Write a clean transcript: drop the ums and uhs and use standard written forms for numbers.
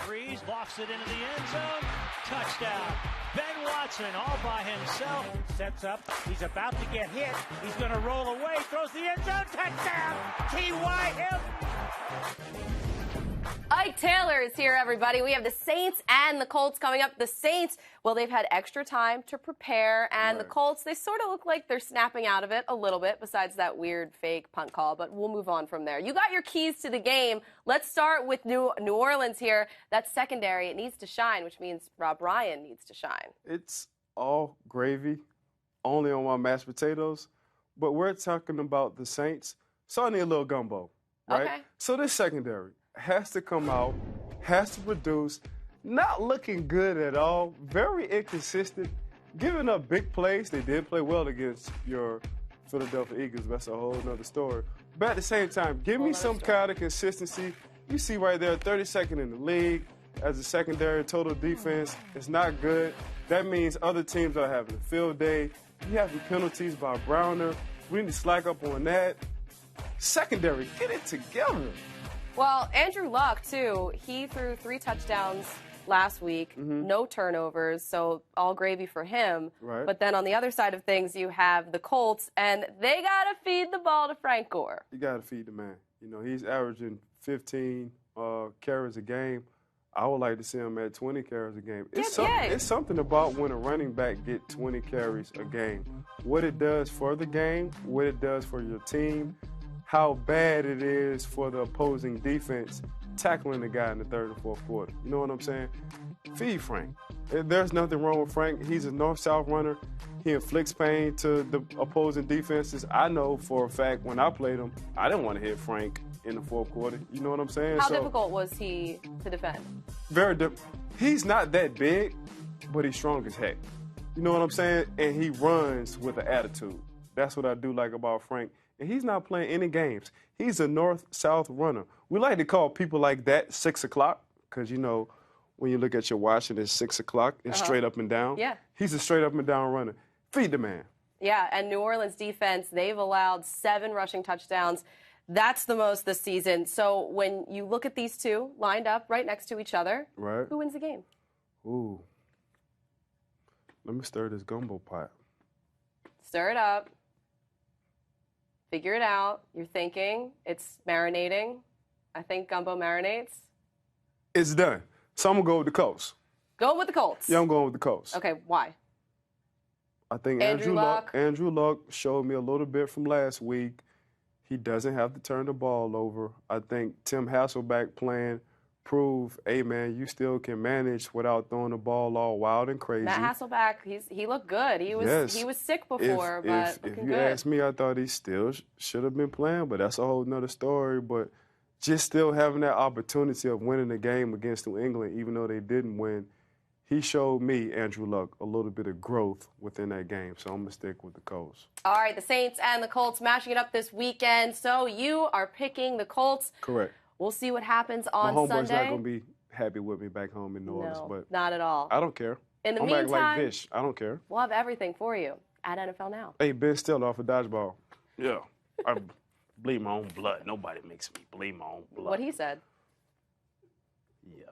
Freeze lofts it into the end zone. Touchdown. Ben Watson all by himself. Sets up. He's about to get hit. He's going to roll away. Throws the end zone. Touchdown. T.Y. Hilton. Ike Taylor is here, everybody. We have the Saints and the Colts coming up. The Saints, well, they've had extra time to prepare, and the Colts, they sort of look like they're snapping out of it a little bit, besides that weird fake punt call, but we'll move on from there. You got your keys to the game. Let's start with New Orleans here. That secondary, it needs to shine, which means Rob Ryan needs to shine. It's all gravy, only on my mashed potatoes, but we're talking about the Saints, so I need a little gumbo, right? Okay. So this secondary has to come out, has to produce, not looking good at all, very inconsistent, giving up big plays. They did play well against your Philadelphia Eagles. That's a whole nother story. But at the same time, give me some kind of consistency. You see right there, 32nd in the league as a secondary total defense. It's not good. That means other teams are having a field day. You have penalties by Browner. We need to slack up on that. Secondary, get it together. Well, Andrew Luck, too, he threw 3 touchdowns last week, no turnovers, so all gravy for him. Right. But then on the other side of things, you have the Colts, and they got to feed the ball to Frank Gore. You got to feed the man. You know, he's averaging 15 carries a game. I would like to see him at 20 carries a game. It's something about when a running back get 20 carries a game. What it does for the game, what it does for your team, how bad it is for the opposing defense tackling the guy in the third and fourth quarter. You know what I'm saying? Feed Frank. There's nothing wrong with Frank. He's a north-south runner. He inflicts pain to the opposing defenses. I know for a fact when I played him, I didn't want to hit Frank in the fourth quarter. You know what I'm saying? How difficult was he to defend? Very difficult. He's not that big, but he's strong as heck. You know what I'm saying? And he runs with an attitude. That's what I do like about Frank. And he's not playing any games. He's a north-south runner. We like to call people like that 6 o'clock because, you know, when you look at your watch and it's 6 o'clock, it's straight up and down. Yeah. He's a straight up and down runner. Feed the man. Yeah, and New Orleans defense, they've allowed 7 rushing touchdowns. That's the most this season. So when you look at these two lined up right next to each other, right, who wins the game? Ooh. Let me stir this gumbo pot. Stir it up. Figure it out. You're thinking. It's marinating. I think gumbo marinates. It's done. So I'm going to go with the Colts. Go with the Colts. Yeah, I'm going with the Colts. Okay, why? I think Andrew Luck showed me a little bit from last week. He doesn't have to turn the ball over. I think Tim Hasselbeck playing proved, hey, man, you still can manage without throwing the ball all wild and crazy. Matt Hasselbeck, he looked good. He was sick before, but if looking you good. ask me, I thought he still should have been playing, but that's a whole nother story. But just still having that opportunity of winning the game against New England, even though they didn't win, he showed me, Andrew Luck, a little bit of growth within that game. So I'm going to stick with the Colts. All right, the Saints and the Colts mashing it up this weekend. So you are picking the Colts. Correct. We'll see what happens on Sunday. My homeboy's not going to be happy with me back home in New Orleans. But not at all. I don't care. In the I'm meantime, like Vish. I don't care. We'll have everything for you at NFL Now. Hey, Ben Stiller off a dodgeball. Yeah. I bleed my own blood. Nobody makes me bleed my own blood. What he said. Yeah.